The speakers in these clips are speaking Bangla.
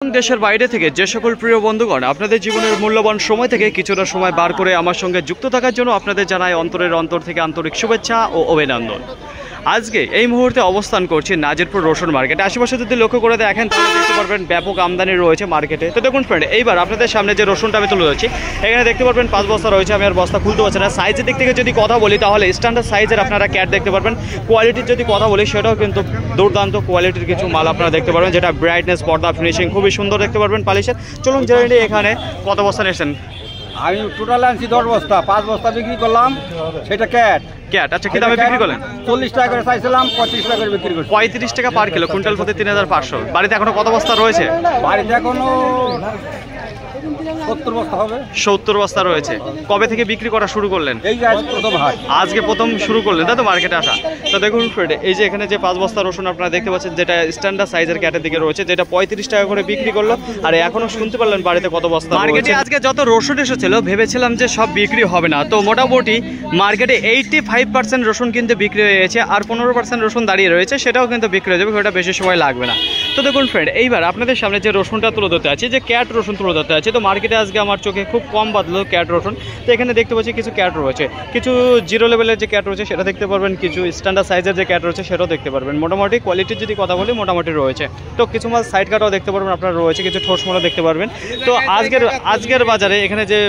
দেশের বাইরে থেকে যে সকল প্রিয় বন্ধুগণ আপনাদের জীবনের মূল্যবান সময় থেকে কিছুটা সময় বার করে আমার সঙ্গে যুক্ত থাকার জন্য আপনাদের জানাই অন্তরের অন্তর থেকে আন্তরিক শুভেচ্ছা ও অভিনন্দন। আজকে এই মুহূর্তে অবস্থান করছি নাজিরপুর রসুন মার্কেটে। আশেপাশে যদি লক্ষ্য করে দেখেন তাহলে দেখতে পারবেন ব্যাপক আমদানি রয়েছে মার্কেটে। তো দেখুন ফ্রেন্ড, এইবার আপনাদের সামনে যে রসুনটা আমি তুলে ধরছি, এখানে দেখতে পারবেন 5 বস্তা রয়েছে। আমি আর বস্তা খুলতে পারছি না। সাইজের দিক থেকে যদি কথা বলি তাহলে স্ট্যান্ডার্ড সাইজের আপনারা ক্যাট দেখতে পারবেন। কোয়ালিটির যদি কথা বলি সেটাও কিন্তু দুর্দান্ত কোয়ালিটির কিছু মাল আপনারা দেখতে পারবেন, যেটা ব্রাইটনেস, পর্দা, ফিনিশিং খুবই সুন্দর দেখতে পারবেন পালিশের। চলুন জেনে নিই এখানে কত বস্তা নিয়েছেন। আমি টোটাল আনছি 10 বস্তা, 5 বস্তা বিক্রি করলাম। সেটা ক্যাট। আচ্ছা, কি দামে বিক্রি করলেন? 40 টাকা করে চাইছিলাম, 25 টাকা করে বিক্রি করছি। 35 টাকা পার কিলো, কুইন্টাল প্রতি 3500। বাড়িতে এখনো কত বস্তা রয়েছে? বাড়িতে এখনো 70 বস্তা হবে। 70 বস্তা রয়েছে। কবে থেকে বিক্রি করা শুরু করলেন? এই যে আজ প্রথম হাট। আজকে প্রথম শুরু করলেন তাই তো মার্কেটে আসা? তো দেখুন ফ্রেন্ড, এই যে এখানে যে 5 বস্তা রসুন আপনারা দেখতে পাচ্ছেন, যেটা স্ট্যান্ডার্ড সাইজের ক্যাটের দিকে রয়েছে, যেটা 35 টাকা করে বিক্রি করলো। আর এখনো শুনতে পারলেন বাড়িতে কত বস্তা মার্কেটে। আজকে যত রসুন এসেছিল ভেবেছিলাম যে সব বিক্রি হবে না, তো মোটামুটি মার্কেটে 85% রসুন কিন্তু বিক্রি হয়ে গেছে, আর 15% রসুন দাঁড়িয়ে রয়েছে, সেটাও কিন্তু বিক্রি হয়ে যাবে, ওটা বেশি সময় লাগবে না। তো দেখুন ফ্রেন্ড, এইবার আপনাদের সামনে যে রসুনটা তুলে ধরতে আছে, যে ক্যাট রসুন তুলে ধরতে আছে, তো মার্কেটে আজকে আমার চোখে খুব কম বাদলো ক্যাট রসুন। তো এখানে দেখতে পাচ্ছি কিছু ক্যাট রয়েছে, কিছু জিরো লেভেলের যে ক্যাট রয়েছে সেটা দেখতে পারবেন, কিছু স্ট্যান্ডার্ড সাইজের যে ক্যাট রয়েছে সেটাও দেখতে পারবেন। মোটামুটি কোয়ালিটির যদি কথা বলি মোটামুটি রয়েছে। তো কিছু মাল সাইড কাটাও দেখতে পারবেন আপনারা রয়েছে, কিছু ঠোস মোড়া দেখতে পারবেন। তো আজকের বাজারে এখানে যে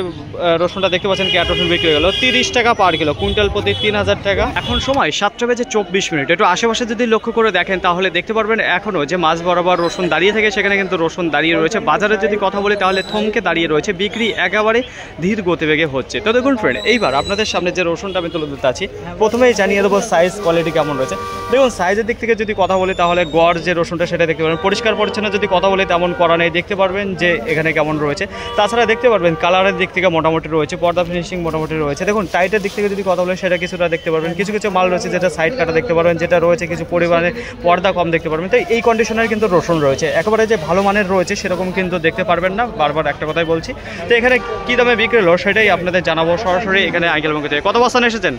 রসুনটা দেখতে পাচ্ছেন ক্যাট রসুন বিক্রি হয়ে গেল 30 টাকা পার কিলো, কুইন্টাল প্রতি 3000 টাকা। এখন সময় 7:24। একটু আশেপাশে যদি লক্ষ্য করে দেখেন তাহলে দেখতে পারবেন এখনও যে মাছ বরাবর রসুন দাঁড়িয়ে থাকে, সেখানে কিন্তু রসুন দাঁড়িয়ে রয়েছে। বাজারে যদি কথা বলি তাহলে থমকে দাঁড়িয়ে রয়েছে, বিক্রি একেবারে ধীর গতিবেগে হচ্ছে। তো দেখুন ফ্রেন্ড, এইবার আপনাদের সামনে যে রসুনটা আমি তুলে দিতে আছি, প্রথমেই জানিয়ে দেবো সাইজ কোয়ালিটি কেমন রয়েছে। দেখুন সাইজের দিক থেকে যদি কথা বলি তাহলে গড় যে রসুনটা সেটা দেখতে পারবেন। পরিষ্কার পরিচ্ছন্ন যদি কথা বলি তেমন করা নেই, দেখতে পারবেন যে এখানে কেমন রয়েছে। তাছাড়া দেখতে পারবেন কালারের দিক থেকে মোটামুটি রয়েছে, পর্দা ফিনিশিং মোটামুটি রয়েছে। দেখুন টাইটের দিক থেকে যদি কথা বলি সেটা কিছুটা দেখতে পারবেন। কিছু কিছু মাল রয়েছে যেটা সাইড কাটা দেখতে পারবেন, যেটা রয়েছে কিছু পরিমাণে পর্দা কম দেখতে পারবেন। তো এই কন্ডিশনের কিন্তু রসুন রয়েছে, একেবারে যে ভালো মানের রয়েছে সেরকম কিন্তু দেখতে পারবেন না, বারবার একটা কথাই বলছি। তো এখানে কী দামে বিক্রি হলো সেটাই আপনাদের জানাবো সরাসরি এখানে আঙ্কেল মুখে থেকে। কত বস্তা নিয়ে এসেছেন?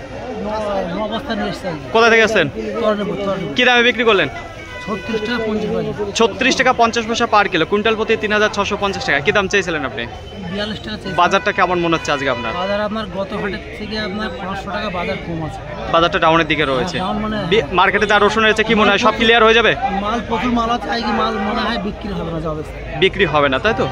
কোথা থেকে এসেছেন? কী দামে বিক্রি করলেন? 36 টাকা 50 পয়সা পার কিলো, কুইন্টাল প্রতি 3650 টাকা। কী দাম চেয়েছিলেন আপনি? 42 টাকা। বাজারটা কেমন মনে হচ্ছে আজকে আপনার? বাজার আপনার গত হাটের থেকে আপনার 500 টাকা বাজার কম আছে। বাজারটা ডাউনের দিকে রয়েছে। মানে মার্কেটে যা রসুন রয়েছে কি মনে হয় সব ক্লিয়ার হয়ে যাবে? মাল প্রচুর মাল আছে, আজকে মাল মনে হয় বিক্রি হবে না, যাবে বিক্রি হবে না তাই তো?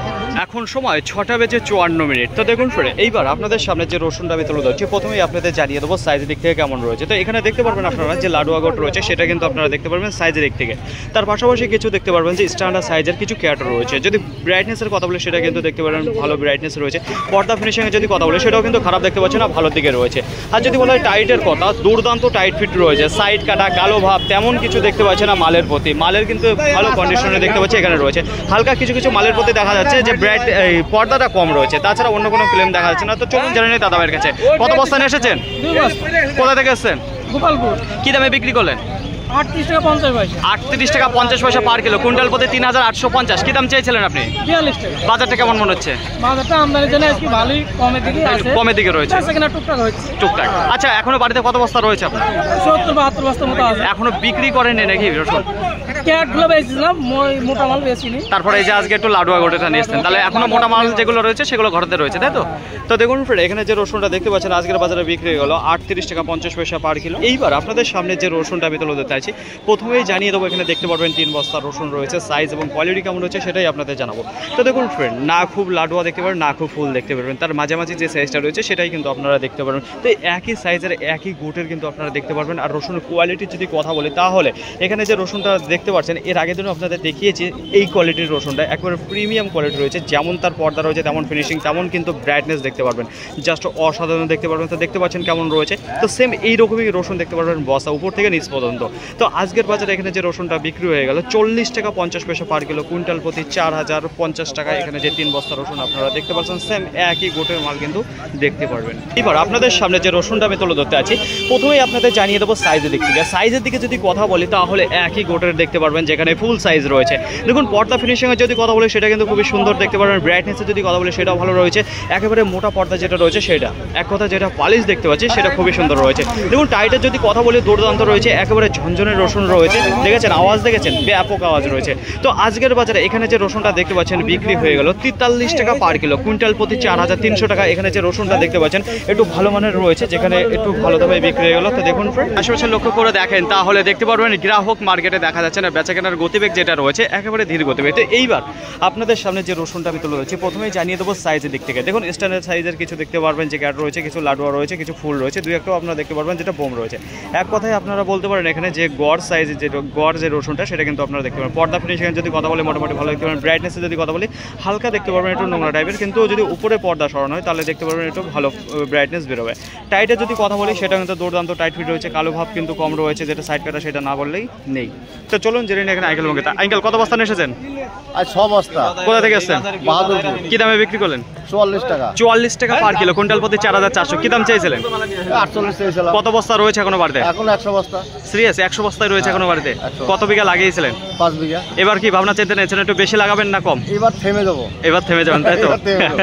এখন সময় 6:54। তো দেখুন ফ্রেন্ড, এইবার আপনাদের সামনে যে রসুনটা আমি তুলে ধরছি, প্রথমেই আপনাদের জানিয়ে দেবো সাইজের দিক থেকে কেমন রয়েছে। তো এখানে দেখতে পারবেন আপনারা যে লাডুয়া গোট রয়েছে, সেটা কিন্তু আপনারা দেখতে পারবেন সাইজের দিক থেকে। তার পাশাপাশি কিছু দেখতে পারবেন যে স্ট্যান্ডার্ড সাইজের কিছু ক্যাট রয়েছে। যদি ব্রাইটনেসের কথা বলি সেটা কিন্তু দেখতে পারবেন ভালো ব্রাইটনেস রয়েছে। পর্দা ফিনিশিংয়ে যদি কথা বলি সেটাও কিন্তু খারাপ দেখতে পাচ্ছেন না, ভালোর দিকে রয়েছে। আর যদি বলা হয় টাইটের কথা, দুর্দান্ত টাইট ফিট রয়েছে। সাইড কাটা, কালো ভাব তেমন কিছু দেখতে পাচ্ছে না মালের প্রতি। মালের কিন্তু ভালো কন্ডিশনে দেখতে পাচ্ছি এখানে রয়েছে। হালকা কিছু কিছু মালের প্রতি দেখা যাচ্ছে যে ব্রাইট পর্দাটা কম রয়েছে, তাছাড়া অন্য কোনো ক্লেম দেখা যাচ্ছে না। তো চলুন জেনে নিই দাদাভাইয়ের কাছে। কত বস্তা নিয়ে এসেছেন? কোথা থেকে এসেছেন? গোপালপুর। কী দামে বিক্রি করলেন? 38 টাকা 50 পয়সা। 38 টাকা 50 পয়সা পার কিলো, কুইন্টাল প্রতি 3850। কী দাম চেয়েছিলেন আপনি? 42 টাকা। বাজারটা কেমন মনে হচ্ছে? বাজারটা আমদানির জন্য আজকে ভালোই কমের দিকে আছে। কমের দিকে রয়েছে, সেখানে টুকটাক হচ্ছে। টুকটাক। আচ্ছা, এখনো বাড়িতে কত বস্তা রয়েছে আপনার? 70-72 বস্তা মতো আছে। এখনো বিক্রি করেননি নাকি রসুন? ক্যাটগুলো বেচছিলাম, মোটা মাল বেশিনি। তারপরে এই যে আজকে একটু লাডুয়া গোটেটা নিয়ে এসছেন, তাহলে এখনো মোটা মাল যেগুলো রয়েছে সেগুলো ঘরেতে রয়েছে তাই তো? তো দেখুন ফ্রেন্ড, এখানে যে রসুনটা দেখতে পাচ্ছেন আজকের বাজারে বিক্রি হয়ে গেল 38 টাকা 50 পয়সা পার কিলো। এইবার আপনাদের সামনে যে রসুনটা আমি তুলে ধরতে চাইছি, প্রথমেই জানিয়ে দেবো এখানে দেখতে পারবেন 3 বস্তা রসুন রয়েছে। সাইজ এবং কোয়ালিটি কেমন রয়েছে সেটাই আপনাদের জানাবো। তো দেখুন ফ্রেন্ড, না খুব লাডুয়া দেখতে পারবেন, না খুব ফুল দেখতে পারবেন, তার মাঝামাঝি যে সাইজটা রয়েছে সেটাই কিন্তু আপনারা দেখতে পারবেন। তো একই সাইজের একই গোটের কিন্তু আপনারা দেখতে পারবেন। আর রসুনের কোয়ালিটির যদি কথা বলি তাহলে এখানে যে রসুনটা দেখতে পাচ্ছেন, এর আগের দিনও আপনাদের দেখিয়েছি এই কোয়ালিটির রসুনটা একেবারে প্রিমিয়াম কোয়ালিটি রয়েছে। যেমন তার পর্দা রয়েছে, তেমন ফিনিশিং, তেমন কিন্তু ব্রাইটনেস দেখতে পারবেন, জাস্ট অসাধারণ দেখতে পারবেন। তো দেখতে পাচ্ছেন কেমন রয়েছে। তো সেম এইরকমই রসুন দেখতে পারবেন বস্তা উপর থেকে নিচ পর্যন্ত। তো আজকের বাজারে এখানে যে রসুনটা বিক্রি হয়ে গেল 40 টাকা 50 পয়সা পার কিলো, কুইন্টাল প্রতি 4050 টাকা। এখানে যে 3 বস্তা রসুন আপনারা দেখতে পাচ্ছেন, সেম একই গোটের মাল কিন্তু দেখতে পারবেন। এবার আপনাদের সামনে যে রসুনটা আমি তুলে ধরতে আছি, প্রথমেই আপনাদের জানিয়ে দেবো সাইজের দিক থেকে। সাইজের দিকে যদি কথা বলি তাহলে একই গোটের দেখতে পারবেন, যেখানে ফুল সাইজ রয়েছে। দেখুন পর্দা ফিনিশিংয়ের যদি কথা বলি সেটা কিন্তু খুবই সুন্দর দেখতে পারবেন। ব্রাইটনেসের যদি কথা বলি সেটাও ভালো রয়েছে, একেবারে মোটা পর্দা যেটা রয়েছে সেটা, এক কথা যেটা পালিশ দেখতে পাচ্ছি সেটা খুবই সুন্দর রয়েছে। দেখুন টাইটের যদি কথা বলি দুর্দান্ত রয়েছে, একেবারে ঝনঝনের রসুন রয়েছে, দেখেছেন আওয়াজ দেখেছেন, ব্যাপক আওয়াজ রয়েছে। তো আজকের বাজারে এখানে যে রসুনটা দেখতে পাচ্ছেন বিক্রি হয়ে গেল 43 টাকা পার কিলো, কুইন্টাল প্রতি 4300 টাকা। এখানে যে রসুনটা দেখতে পাচ্ছেন একটু ভালো মানের রয়েছে, যেখানে একটু ভালো দামে বিক্রি হয়ে গেল। তো দেখুন আশেপাশে লক্ষ্য করে দেখেন তাহলে দেখতে পারবেন গ্রাহক মার্কেটে দেখা যাচ্ছে না, বেচা কেনার গতিবেগ যেটা রয়েছে একেবারে ধীর গতিবেগ। তো এইবার আপনাদের সামনে যে রসুনটা আমি তুলে ধরেছি, প্রথমেই জানিয়ে দেবো সাইজের দিক থেকে। দেখুন স্ট্যান্ডার্ড সাইজের কিছু দেখতে পারবেন যে ক্যাট রয়েছে, কিছু লাডুয়া রয়েছে, কিছু ফুল রয়েছে, দুই একটাও আপনারা দেখতে পারবেন যেটা বোম রয়েছে। এক কথায় আপনারা বলতে পারেন এখানে যে গড় সাইজের যে গড় যে রসুনটা সেটা কিন্তু আপনারা দেখতে পারেন। পর্দা ফিনিশিংয়ের যদি কথা বলি মোটামুটি ভালো দেখতে পারেন। ব্রাইটনেসের যদি কথা বলি হালকা দেখতে পারবেন, একটু নোংরা টাইপের, কিন্তু যদি উপরে পর্দা সরানো হয় তাহলে দেখতে পারবেন একটু ভালো ব্রাইটনেস বেরোবে। টাইটের যদি কথা বলি সেটা কিন্তু দুর্দান্ত টাইট ফিট রয়েছে, কালো ভাব কিন্তু কম রয়েছে, যেটা সাইড কাটা সেটা না বললেই নেই। তো চলুন জেনে নিই এখানে আঙ্কেল মঙ্গে। আঙ্কেল কত বস্তা নিয়ে এসেছেন? আর 6 বস্তা। কোথা থেকে এসেছেন? বাহাদুরপুর। কি দামে বিক্রি করলেন? 44 টাকা। 44 টাকা পার কিলো, কুইন্টাল প্রতি 4400। কি দাম চাইছিলেন? 48 চেয়েছিলাম। কত বস্তা রয়েছে এখনো বাড়িতে? এখন 100 বস্তা। সিরিয়াস 100 বস্তায় রয়েছে এখনো বাড়িতে? 100। কত বিঘা লাগিয়েছিলেন? 5 বিঘা। এবার কি ভাবনা চিন্তা নিয়েছেন একটু বেশি লাগাবেন না কম? এবার থেমে যাবো। এবার থেমে যাবেন তাই তো? এবার থেমে যাবো।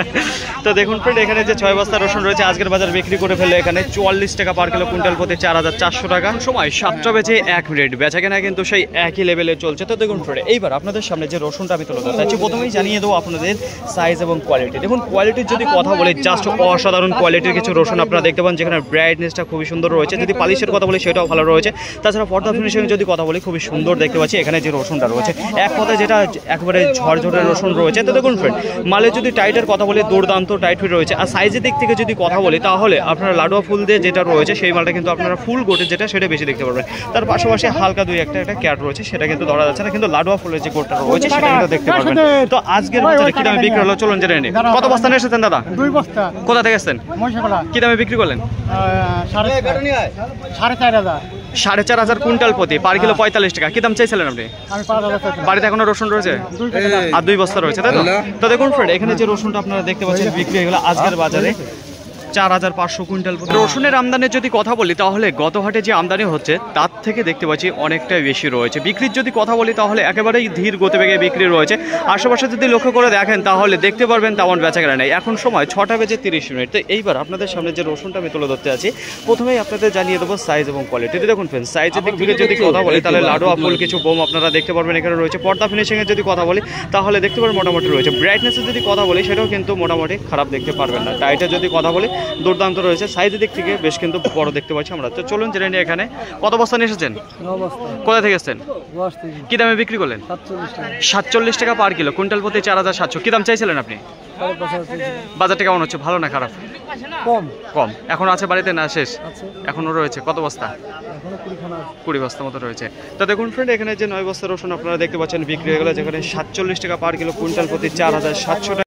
তো দেখুন ফ্রেন্ড এখানে যে 6 বস্তা রসুন রয়েছে আজকের বাজার বিক্রি করে ফেললে এখানে 44 টাকা পার কিলো, কুইন্টাল প্রতি 4400 টাকা। সময় 7টা বেজে 1 মিনিট, বেচা কেনা কিন্তু সেই একই লেভেলে চলছে। তো দেখুন ফ্রেন্ড এইবার আপনাদের সামনে যে রসুনটা আমি তুলে ধরতে চাইছি, প্রথমেই জানিয়ে দেবো আপনাদের সাইজ এবং কোয়ালিটি। দেখুন কোয়ালিটির যদি কথা বলি জাস্ট অসাধারণ কোয়ালিটির কিছু রসুন আপনারা দেখতে পান, যেখানে ব্রাইটনেসটা খুবই সুন্দর রয়েছে। যদি পালিশের কথা বলি সেটাও ভালো রয়েছে, তাছাড়া পর্দা ফিনিশিং যদি কথা বলি খুবই সুন্দর দেখতে পাচ্ছি এখানে যে রসুনটা রয়েছে, এক কথায় যেটা একেবারে ঝরঝরে রসুন রয়েছে। তো দেখুন ফ্রেন্ড মালে যদি টাইটের কথা বলি দুর্দান্ত টাইট ফিট রয়েছে। আর সাইজের দিক থেকে যদি কথা বলি তাহলে আপনারা লাডুয়া ফুল দিয়ে যেটা রয়েছে সেই মালটা কিন্তু আপনারা ফুল গোটে যেটা সেটা বেশি দেখতে পারবেন। তার পাশাপাশি হালকা দুই একটা ক্যাট রয়েছে, সেটা কিন্তু ধরা যাচ্ছে না, কিন্তু লাডুয়া ফুলের যে গোটটা রয়েছে সেটা কিন্তু দেখতে পারবেন। তো আজকের বাজারে কি দামে বিক্রি হলো চলুন জেনে নিই। কত বস্তা নিয়ে এসেছেন দাদা? 2 বস্তা। কোথা থেকে এসেছেন? মহিষাকলা। কি দামে বিক্রি করলেন? 4,500। 4500 কুইন্টাল প্রতি, পার কিলো 45 টাকা। কি দাম চাইছিলেন আপনি? আমি 5,000 টাকা। বাড়িতে এখনো রসুন রয়েছে? 2 টাকা দাম। আর 2 বস্তা রয়েছে তাই তো? তো দেখুন ফ্রেন্ড এখানে যে রসুনটা আপনারা দেখতে পাচ্ছেন বিক্রি হয়ে গেল আজকের বাজারে 4500 কুইন্টাল। রসুনের আমদানির যদি কথা বলি তাহলে গত হাটে যে আমদানি হচ্ছে তার থেকে দেখতে পাচ্ছি অনেকটাই বেশি রয়েছে। বিক্রির যদি কথা বলি তাহলে একেবারেই ধীর গতিবেগে বিক্রি রয়েছে। আশেপাশে যদি লক্ষ্য করে দেখেন তাহলে দেখতে পারবেন তেমন বেচা কেনা নেই। এখন সময় 6টা বেজে 30 মিনিট। তো এইবার আপনাদের সামনে যে রসুনটা আমি তুলে ধরতে আছি, প্রথমেই আপনাদের জানিয়ে দেবো সাইজ এবং কোয়ালিটি। দেখুন ফ্রেন্ড সাইজের দিক থেকে যদি কথা বলি তাহলে লাডুয়া ফুল কিছু বোম আপনারা দেখতে পারবেন এখানে রয়েছে। পর্দা ফিনিশিংয়ের যদি কথা বলি তাহলে দেখতে পারবেন মোটামুটি রয়েছে। ব্রাইটনেসের যদি কথা বলি সেটাও কিন্তু মোটামুটি খারাপ দেখতে পারবেন না। টাইটের যদি কথা বলি দুর্দান্ত রয়েছে, সাইজের দিক থেকে বেশ কিন্তু বড় দেখতে পাচ্ছি আমরা। তো চলুন জেনে নিই এখানে কত বস্তা নিয়ে এসেছেন? 9 বস্তা। কোথা থেকে এসেছেন? গোয়াস থেকে। কি দামে বিক্রি করলেন? 47 টাকা। 47 টাকা পার কিলো, কুইন্টাল প্রতি 4700। কি দাম চাইছিলেন আপনি? 5,500। বাজারটা কেমন হচ্ছে, ভালো না খারাপ? কম কম। এখন আছে বাড়িতে না শেষ? আছে। এখনো রয়েছে কত বস্তা? এখনো 20 খানা আছে। 20 বস্তা মতো রয়েছে। তো দেখুন ফ্রেন্ড এখানে যে 9 বস্তা রসুন আপনারা দেখতে পাচ্ছেন বিক্রি হয়ে গেল, যেখানে 47 টাকা পার কিলো, কুইন্টাল প্রতি 4700 টাকা।